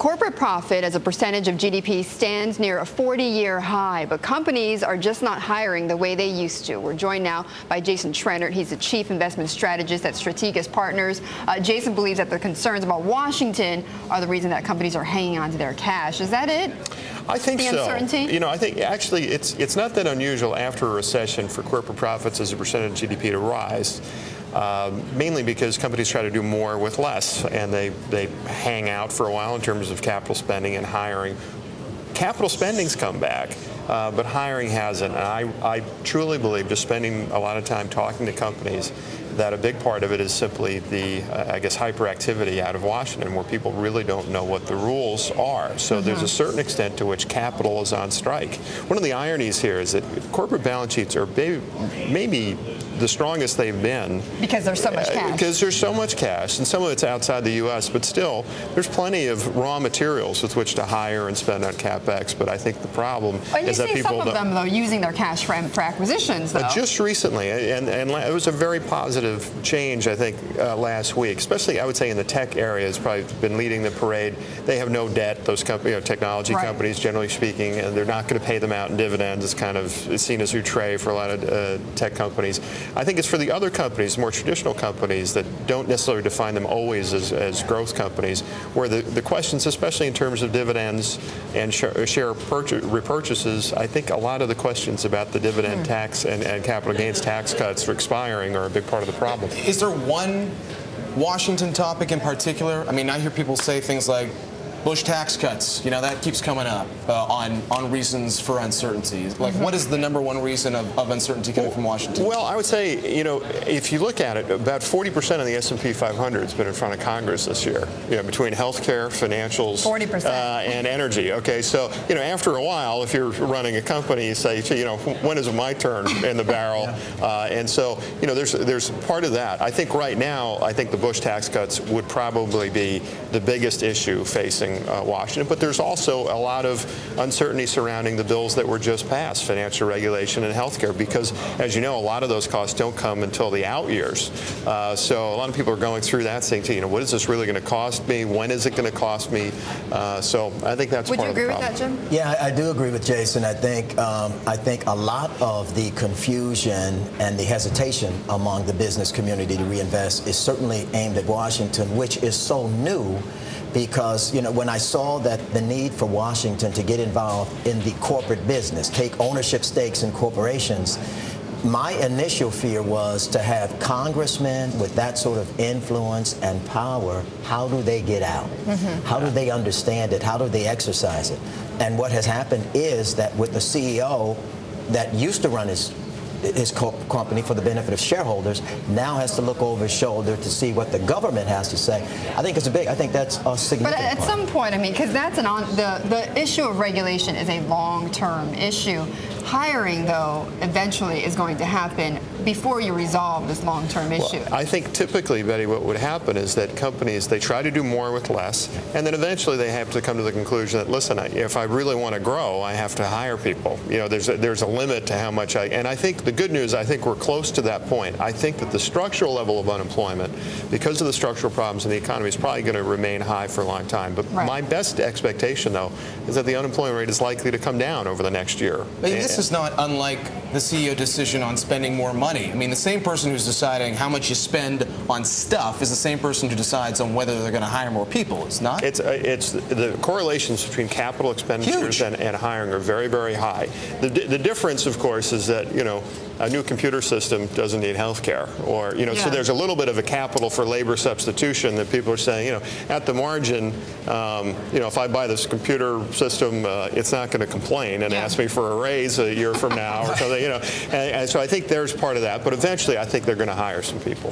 corporate profit as a percentage of GDP stands near a 40-year high, but companies are just not hiring the way they used to. We're joined now by Jason Trennert. He's the chief investment strategist at Strategas Partners. Jason believes that the concerns about Washington are the reason that companies are hanging on to their cash. Is that it? I think the so. Uncertainty? You know, I think actually it's not that unusual after a recession for corporate profits as a percentage of GDP to rise. Mainly because companies try to do more with less, and they hang out for a while in terms of capital spending and hiring. Capital spending's come back, but hiring hasn't. And I truly believe, just spending a lot of time talking to companies, that a big part of it is simply the, I guess, hyperactivity out of Washington, where people really don't know what the rules are. So there's a certain extent to which capital is on strike. One of the ironies here is that corporate balance sheets are maybe the strongest they've been. Because there's so much cash. Because there's so much cash, and some of it's outside the U.S., but still, there's plenty of raw materials with which to hire and spend on CapEx. But I think the problem is that people some of them, though, using their cash for acquisitions, though. Just recently, and it was a very positive change, I think, last week. Especially, I would say, in the tech area has probably been leading the parade. They have no debt. Those companies, technology companies, generally speaking, and they're not going to pay them out in dividends. It's kind of seen as outre for a lot of tech companies. I think it's for the other companies, more traditional companies, that don't necessarily define them always as growth companies, where the questions, especially in terms of dividends and share repurchases, I think a lot of the questions about the dividend tax and capital gains tax cuts for expiring are a big part of the problem. Is there one Washington topic in particular? I mean, I hear people say things like Bush tax cuts, that keeps coming up on reasons for uncertainty. Like, what is the #1 reason of uncertainty coming from Washington? Well, I would say, if you look at it, about 40% of the S&P 500 has been in front of Congress this year, between healthcare, financials, 40%. And energy. Okay, so, after a while, if you're running a company, you say, when is it my turn in the barrel? And so, there's part of that. I think right now, I think the Bush tax cuts would probably be the biggest issue facing Washington, but there's also a lot of uncertainty surrounding the bills that were just passed, financial regulation and healthcare, because, as you know, a lot of those costs don't come until the out years. So a lot of people are going through that, saying, what is this really going to cost me? When is it going to cost me? So I think that's part of the problem. Would you agree with that, Jim? Yeah, I do agree with Jason. I think a lot of the confusion and the hesitation among the business community to reinvest is certainly aimed at Washington, which is so new. Because, when I saw that the need for Washington to get involved in the corporate business, take ownership stakes in corporations, my initial fear was to have congressmen with that sort of influence and power. How do they get out? How do they understand it? How do they exercise it? And what has happened is that with the CEO that used to run his company for the benefit of shareholders, now has to look over his shoulder to see what the government has to say. I think that's a significant But at some point, because that's the issue of regulation is a long-term issue. Hiring, though, eventually is going to happen before you resolve this long-term issue. I think typically, Betty, what would happen is that companies, they try to do more with less, and then eventually they have to come to the conclusion that, listen, if I really want to grow, I have to hire people. There's a limit to how much and I think the good news, I think we're close to that point. I think that the structural level of unemployment, because of the structural problems in the economy, is probably going to remain high for a long time. But my best expectation, though, is that the unemployment rate is likely to come down over the next year. But this is not unlike the CEO decision on spending more money. I mean, the same person who's deciding how much you spend on stuff is the same person who decides on whether they're going to hire more people. It's not? It's the correlations between capital expenditures and hiring are very, very high. The difference, of course, is that, a new computer system doesn't need health care, or, so there's a little bit of a capital for labor substitution that people are saying, at the margin, if I buy this computer system, it's not going to complain and ask me for a raise a year from now or something, and so I think there's part of that, but eventually I think they're going to hire some people.